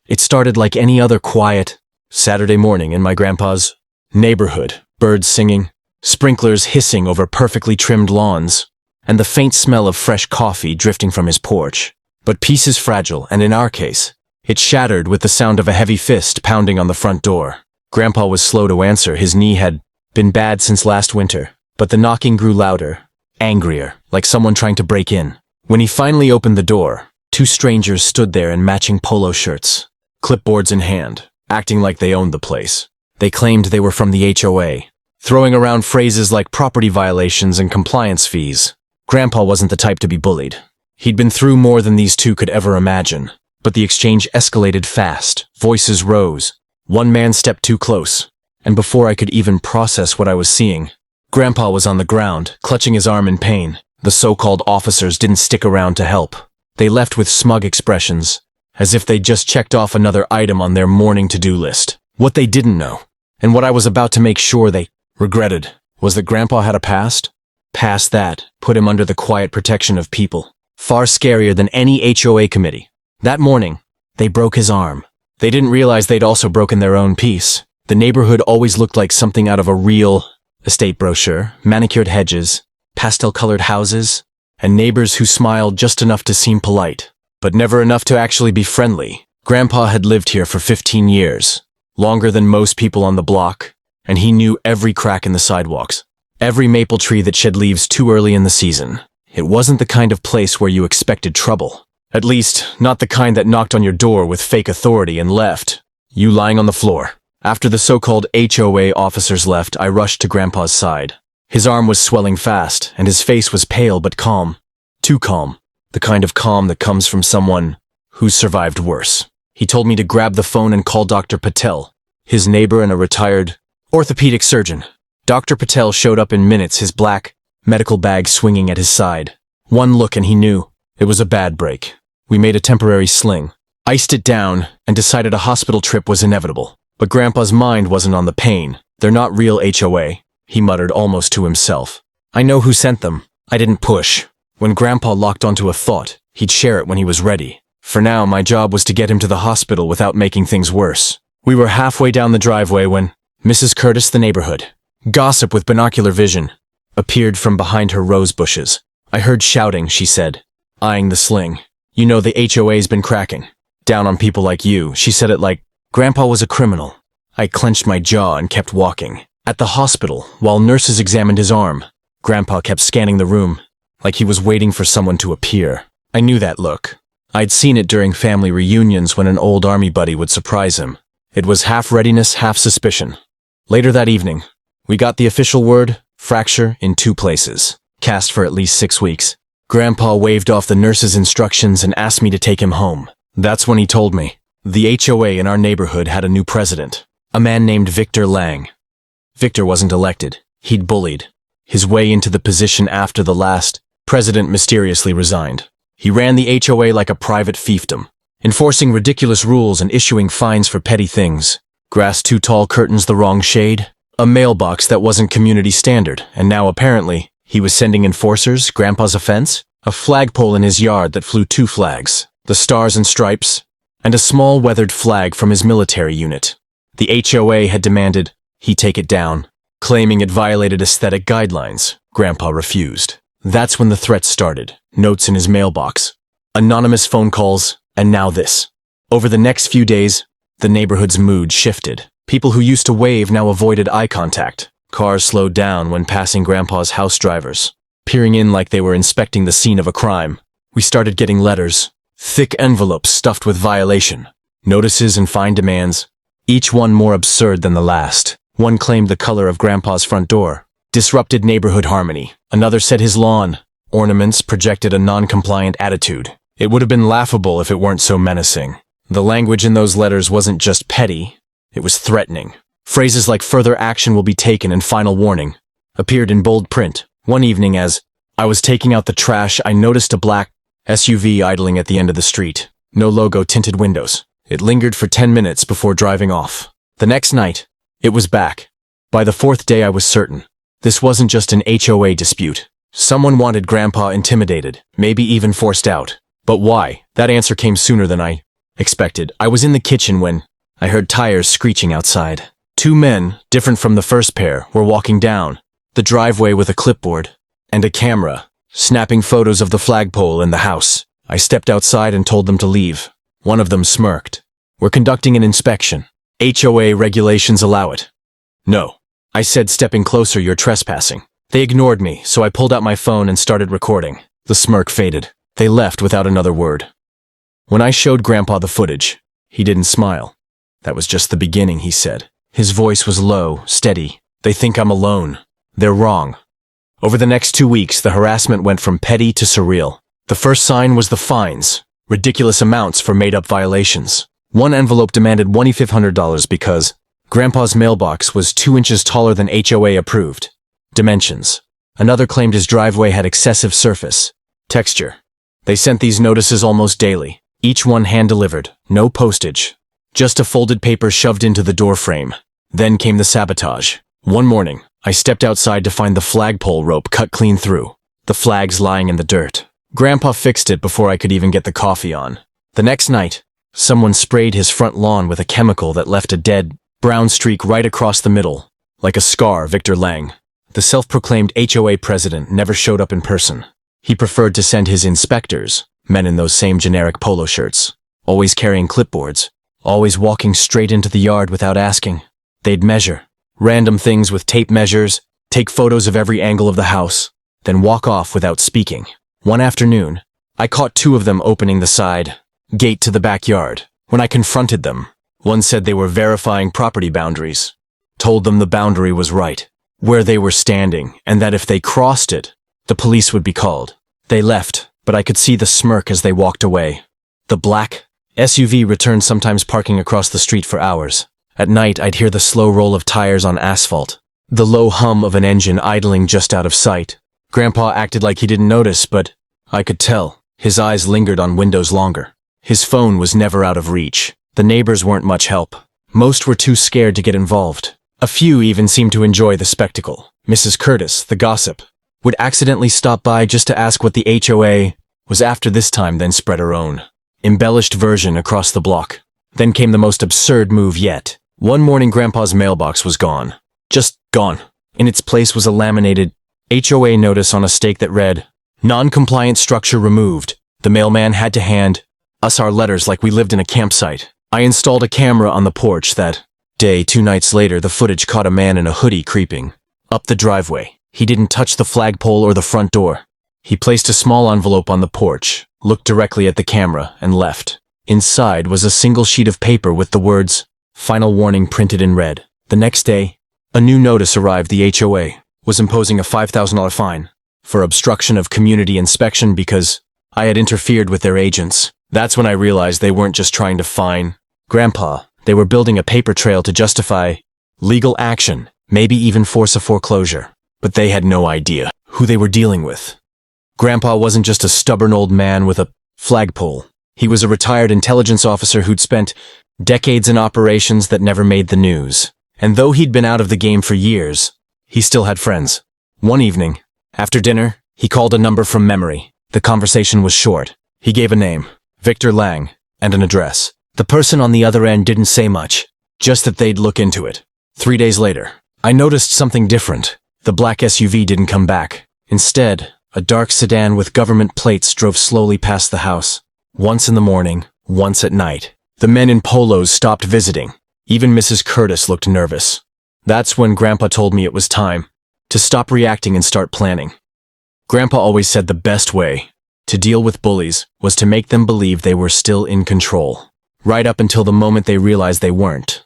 It started like any other quiet Saturday morning in my grandpa's neighborhood. Birds singing, sprinklers hissing over perfectly trimmed lawns, and the faint smell of fresh coffee drifting from his porch. But peace is fragile, and in our case, it shattered with the sound of a heavy fist pounding on the front door. Grandpa was slow to answer. His knee had been bad since last winter, but the knocking grew louder, angrier, like someone trying to break in. When he finally opened the door, two strangers stood there in matching polo shirts, clipboards in hand, acting like they owned the place. They claimed they were from the HOA, throwing around phrases like property violations and compliance fees. Grandpa wasn't the type to be bullied. He'd been through more than these two could ever imagine. But the exchange escalated fast. Voices rose. One man stepped too close, and before I could even process what I was seeing, Grandpa was on the ground, clutching his arm in pain. The so-called officers didn't stick around to help. They left with smug expressions, as if they'd just checked off another item on their morning to-do list. What they didn't know, and what I was about to make sure they regretted, was that Grandpa had a past. Past that put him under the quiet protection of people, far scarier than any HOA committee. That morning, they broke his arm. They didn't realize they'd also broken their own peace. The neighborhood always looked like something out of a real estate brochure: manicured hedges, pastel-colored houses, and neighbors who smiled just enough to seem polite, but never enough to actually be friendly. Grandpa had lived here for 15 years, longer than most people on the block, and he knew every crack in the sidewalks, every maple tree that shed leaves too early in the season. It wasn't the kind of place where you expected trouble. At least, not the kind that knocked on your door with fake authority and left you lying on the floor. After the so-called HOA officers left, I rushed to Grandpa's side. His arm was swelling fast, and his face was pale but calm. Too calm. The kind of calm that comes from someone who's survived worse. He told me to grab the phone and call Dr. Patel, his neighbor and a retired orthopedic surgeon. Dr. Patel showed up in minutes, his black medical bag swinging at his side. One look and he knew it was a bad break. We made a temporary sling, iced it down, and decided a hospital trip was inevitable. But Grandpa's mind wasn't on the pain. They're not real HOA, he muttered almost to himself. I know who sent them. I didn't push. When Grandpa locked onto a thought, he'd share it when he was ready. For now, my job was to get him to the hospital without making things worse. We were halfway down the driveway when Mrs. Curtis, the neighborhood, gossip with binocular vision, appeared from behind her rose bushes. I heard shouting, she said, eyeing the sling. You know the HOA's been cracking down on people like you. She said it like Grandpa was a criminal. I clenched my jaw and kept walking. At the hospital, while nurses examined his arm, Grandpa kept scanning the room, like he was waiting for someone to appear. I knew that look. I'd seen it during family reunions when an old army buddy would surprise him. It was half readiness, half suspicion. Later that evening, we got the official word: fracture in 2 places. Cast for at least 6 weeks. Grandpa waved off the nurse's instructions and asked me to take him home. That's when he told me. The HOA in our neighborhood had a new president, a man named Victor Lang. Victor wasn't elected. He'd bullied his way into the position after the last president mysteriously resigned. He ran the HOA like a private fiefdom, enforcing ridiculous rules and issuing fines for petty things. Grass too tall, curtains the wrong shade, a mailbox that wasn't community standard, and now apparently he was sending enforcers. Grandpa's offense? A flagpole in his yard that flew 2 flags, the Stars and Stripes, and a small weathered flag from his military unit. The HOA had demanded he take it down, claiming it violated aesthetic guidelines. Grandpa refused. That's when the threats started. Notes in his mailbox, anonymous phone calls, and now this. Over the next few days, the neighborhood's mood shifted. People who used to wave now avoided eye contact. Cars slowed down when passing Grandpa's house drivers, peering in like they were inspecting the scene of a crime. We started getting letters, thick envelopes stuffed with violation, notices and fine demands, each one more absurd than the last. One claimed the color of Grandpa's front door disrupted neighborhood harmony. Another said his lawn ornaments projected a non-compliant attitude. It would have been laughable if it weren't so menacing. The language in those letters wasn't just petty, it was threatening. Phrases like "further action will be taken" and "final warning" appeared in bold print. One evening, as I was taking out the trash, I noticed a black SUV idling at the end of the street. No logo, tinted windows. It lingered for 10 minutes before driving off. The next night, it was back. By the 4th day, I was certain. This wasn't just an HOA dispute. Someone wanted Grandpa intimidated, maybe even forced out. But why? That answer came sooner than I expected. I was in the kitchen when I heard tires screeching outside. Two men, different from the first pair, were walking down the driveway with a clipboard and a camera, snapping photos of the flagpole in the house. I stepped outside and told them to leave. One of them smirked. "We're conducting an inspection. HOA regulations allow it." "No," I said, stepping closer. "You're trespassing." They ignored me, so I pulled out my phone and started recording. The smirk faded. They left without another word. When I showed Grandpa the footage, he didn't smile. "That was just the beginning," he said. His voice was low, steady. "They think I'm alone. They're wrong." Over the next 2 weeks, the harassment went from petty to surreal. The first sign was the fines, ridiculous amounts for made-up violations. One envelope demanded $2,500 because Grandpa's mailbox was 2 inches taller than HOA approved dimensions. Another claimed his driveway had excessive surface texture. They sent these notices almost daily, each one hand-delivered, no postage, just a folded paper shoved into the door frame. Then came the sabotage. One morning, I stepped outside to find the flagpole rope cut clean through, the flags lying in the dirt. Grandpa fixed it before I could even get the coffee on. The next night, someone sprayed his front lawn with a chemical that left a dead, brown streak right across the middle, like a scar. Victor Lang, the self-proclaimed HOA president, never showed up in person. He preferred to send his inspectors, men in those same generic polo shirts, always carrying clipboards, always walking straight into the yard without asking. They'd measure random things with tape measures, take photos of every angle of the house, then walk off without speaking. One afternoon, I caught 2 of them opening the side gate to the backyard. When I confronted them, one said they were verifying property boundaries, told them the boundary was right, where they were standing, and that if they crossed it, the police would be called. They left, but I could see the smirk as they walked away. The black SUV returned, sometimes parking across the street for hours. At night, I'd hear the slow roll of tires on asphalt, the low hum of an engine idling just out of sight. Grandpa acted like he didn't notice, but I could tell. His eyes lingered on windows longer. His phone was never out of reach. The neighbors weren't much help. Most were too scared to get involved. A few even seemed to enjoy the spectacle. Mrs. Curtis, the gossip, would accidentally stop by just to ask what the HOA was after this time, then spread her own embellished version across the block. Then came the most absurd move yet. One morning, Grandpa's mailbox was gone. Just gone. In its place was a laminated HOA notice on a stake that read, "Non-compliant structure removed." The mailman had to hand us our letters like we lived in a campsite. I installed a camera on the porch that day. 2 nights later, the footage caught a man in a hoodie creeping up the driveway. He didn't touch the flagpole or the front door. He placed a small envelope on the porch, looked directly at the camera, and left. Inside was a single sheet of paper with the words, "Final warning," printed in red. The next day, a new notice arrived. The HOA was imposing a $5,000 fine for obstruction of community inspection because I had interfered with their agents. That's when I realized they weren't just trying to fine Grandpa. They were building a paper trail to justify legal action, maybe even force a foreclosure. But they had no idea who they were dealing with. Grandpa wasn't just a stubborn old man with a flagpole. He was a retired intelligence officer who'd spent decades in operations that never made the news. And though he'd been out of the game for years, he still had friends. One evening, after dinner, he called a number from memory. The conversation was short. He gave a name, Victor Lang, and an address. The person on the other end didn't say much, just that they'd look into it. 3 days later, I noticed something different. The black SUV didn't come back. Instead, a dark sedan with government plates drove slowly past the house. Once in the morning, once at night. The men in polos stopped visiting. Even Mrs. Curtis looked nervous. That's when Grandpa told me it was time to stop reacting and start planning. Grandpa always said the best way to deal with bullies was to make them believe they were still in control, right up until the moment they realized they weren't.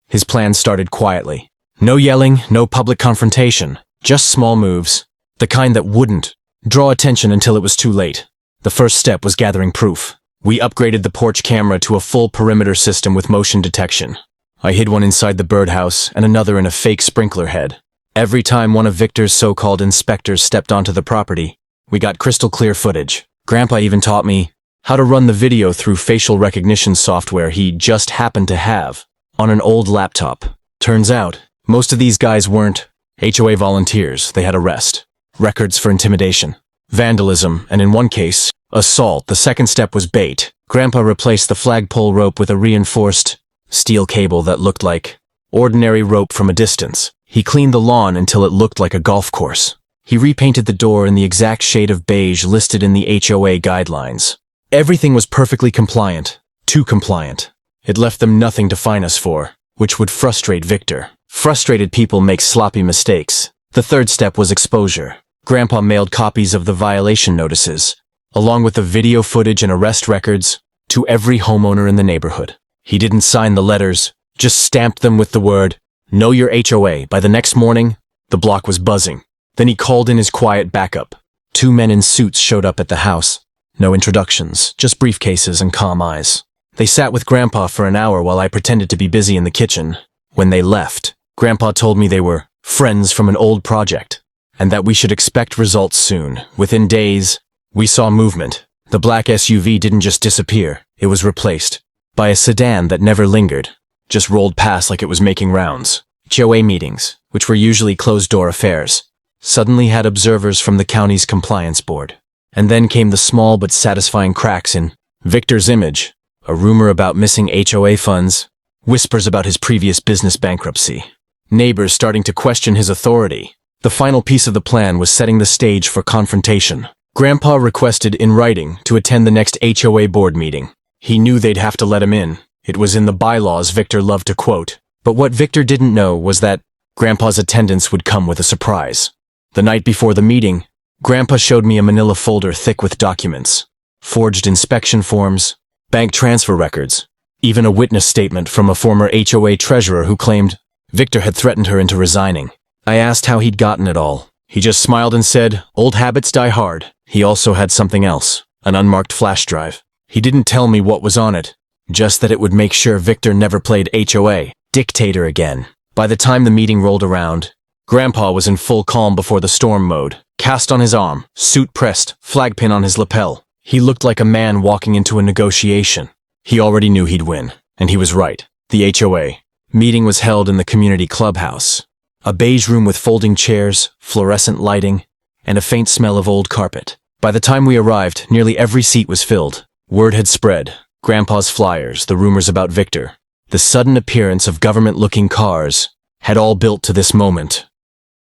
His plan started quietly. No yelling, no public confrontation, just small moves, the kind that wouldn't draw attention until it was too late. The first step was gathering proof. We upgraded the porch camera to a full perimeter system with motion detection. I hid one inside the birdhouse and another in a fake sprinkler head. Every time one of Victor's so-called inspectors stepped onto the property, we got crystal clear footage. Grandpa even taught me how to run the video through facial recognition software he just happened to have on an old laptop. Turns out, most of these guys weren't HOA volunteers. They had arrest records for intimidation, vandalism, and in one case, assault. The second step was bait. Grandpa replaced the flagpole rope with a reinforced steel cable that looked like ordinary rope from a distance. He cleaned the lawn until it looked like a golf course. He repainted the door in the exact shade of beige listed in the HOA guidelines. Everything was perfectly compliant. Too compliant. It left them nothing to fine us for, which would frustrate Victor. Frustrated people make sloppy mistakes. The third step was exposure. Grandpa mailed copies of the violation notices, along with the video footage and arrest records, to every homeowner in the neighborhood. He didn't sign the letters, just stamped them with the word, "Know your HOA." By the next morning, the block was buzzing. Then he called in his quiet backup. 2 men in suits showed up at the house. No introductions, just briefcases and calm eyes. They sat with Grandpa for an hour while I pretended to be busy in the kitchen. When they left, Grandpa told me they were friends from an old project, and that we should expect results soon. Within days, we saw movement. The black SUV didn't just disappear, it was replaced by a sedan that never lingered, just rolled past like it was making rounds. HOA meetings, which were usually closed-door affairs, suddenly had observers from the county's compliance board. And then came the small but satisfying cracks in Victor's image, a rumor about missing HOA funds, whispers about his previous business bankruptcy, neighbors starting to question his authority. The final piece of the plan was setting the stage for confrontation. Grandpa requested in writing to attend the next HOA board meeting. He knew they'd have to let him in. It was in the bylaws Victor loved to quote. But what Victor didn't know was that Grandpa's attendance would come with a surprise. The night before the meeting, Grandpa showed me a manila folder thick with documents, forged inspection forms, bank transfer records, even a witness statement from a former HOA treasurer who claimed Victor had threatened her into resigning. I asked how he'd gotten it all. He just smiled and said, "Old habits die hard." He also had something else, an unmarked flash drive. He didn't tell me what was on it, just that it would make sure Victor never played HOA dictator again. By the time the meeting rolled around, Grandpa was in full calm before the storm mode, cast on his arm, suit pressed, flag pin on his lapel. He looked like a man walking into a negotiation. He already knew he'd win, and he was right. The HOA meeting was held in the community clubhouse, a beige room with folding chairs, fluorescent lighting, and a faint smell of old carpet. By the time we arrived, nearly every seat was filled. Word had spread. Grandpa's flyers, the rumors about Victor, the sudden appearance of government-looking cars, had all built to this moment.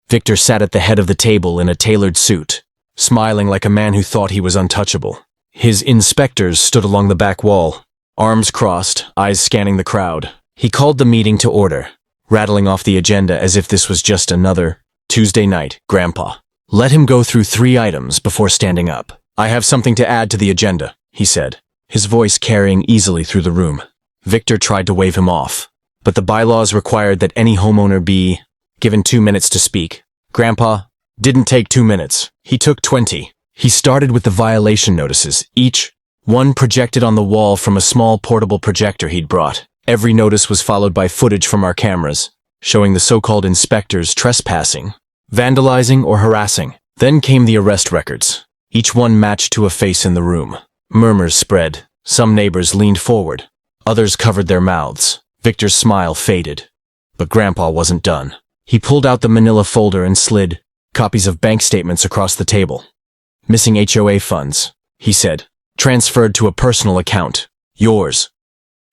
Victor sat at the head of the table in a tailored suit, smiling like a man who thought he was untouchable. His inspectors stood along the back wall, arms crossed, eyes scanning the crowd. He called the meeting to order, rattling off the agenda as if this was just another Tuesday night. Grandpa let him go through 3 items before standing up. "I have something to add to the agenda," he said, his voice carrying easily through the room. Victor tried to wave him off, but the bylaws required that any homeowner be given 2 minutes to speak. Grandpa didn't take 2 minutes. He took 20. He started with the violation notices, each one projected on the wall from a small portable projector he'd brought. Every notice was followed by footage from our cameras, showing the so-called inspectors trespassing, vandalizing, or harassing. Then came the arrest records. Each one matched to a face in the room. Murmurs spread. Some neighbors leaned forward. Others covered their mouths. Victor's smile faded. But Grandpa wasn't done. He pulled out the manila folder and slid copies of bank statements across the table. "Missing HOA funds," he said. "Transferred to a personal account. Yours."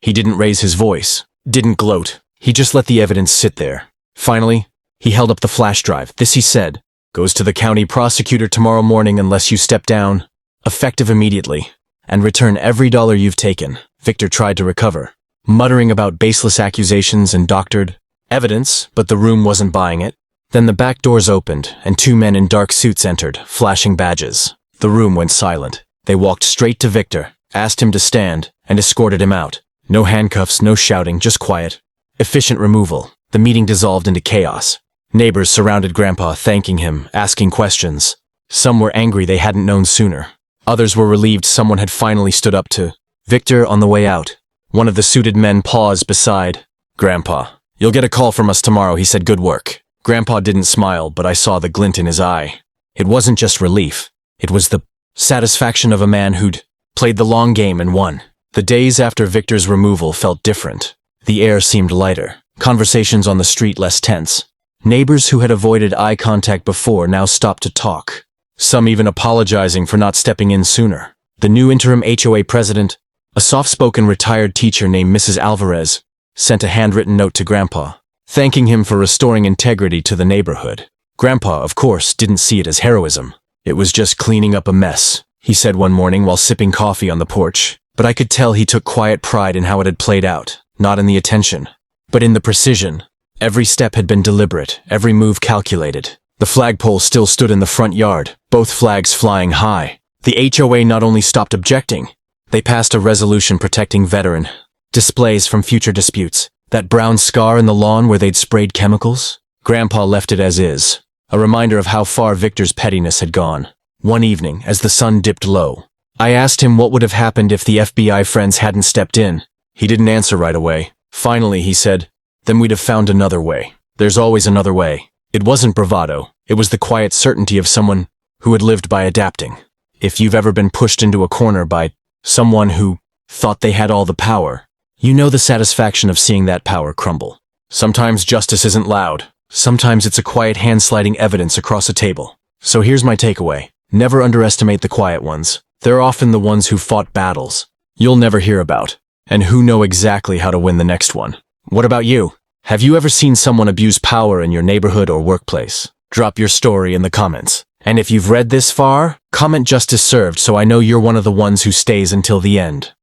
He didn't raise his voice, didn't gloat. He just let the evidence sit there. Finally, he held up the flash drive. "This," he said, "goes to the county prosecutor tomorrow morning unless you step down, effective immediately, and return every dollar you've taken." Victor tried to recover, muttering about baseless accusations and doctored evidence, but the room wasn't buying it. Then the back doors opened, and 2 men in dark suits entered, flashing badges. The room went silent. They walked straight to Victor, asked him to stand, and escorted him out. No handcuffs, no shouting, just quiet, efficient removal. The meeting dissolved into chaos. Neighbors surrounded Grandpa, thanking him, asking questions. Some were angry they hadn't known sooner. Others were relieved someone had finally stood up to Victor. On the way out, one of the suited men paused beside Grandpa. "You'll get a call from us tomorrow," he said. "Good work." Grandpa didn't smile, but I saw the glint in his eye. It wasn't just relief. It was the satisfaction of a man who'd played the long game and won. The days after Victor's removal felt different. The air seemed lighter. Conversations on the street less tense. Neighbors who had avoided eye contact before now stopped to talk, some even apologizing for not stepping in sooner. The new interim HOA president, A soft-spoken retired teacher named Mrs. Alvarez sent a handwritten note to Grandpa, thanking him for restoring integrity to the neighborhood. Grandpa, of course, didn't see it as heroism. It was just cleaning up a mess, he said one morning while sipping coffee on the porch. But I could tell he took quiet pride in how it had played out, not in the attention, but in the precision. Every step had been deliberate, every move calculated. The flagpole still stood in the front yard, both flags flying high. The HOA not only stopped objecting, they passed a resolution protecting veteran displays from future disputes. That brown scar in the lawn where they'd sprayed chemicals? Grandpa left it as is, a reminder of how far Victor's pettiness had gone. One evening, as the sun dipped low, I asked him what would have happened if the FBI friends hadn't stepped in. He didn't answer right away. Finally, he said, "Then we'd have found another way. There's always another way." It wasn't bravado. It was the quiet certainty of someone who had lived by adapting. If you've ever been pushed into a corner by someone who thought they had all the power, you know the satisfaction of seeing that power crumble. Sometimes justice isn't loud. Sometimes it's a quiet hand sliding evidence across a table. So here's my takeaway. Never underestimate the quiet ones. They're often the ones who fought battles you'll never hear about, and who know exactly how to win the next one. What about you? Have you ever seen someone abuse power in your neighborhood or workplace? Drop your story in the comments. And if you've read this far, comment "Justice served" so I know you're one of the ones who stays until the end.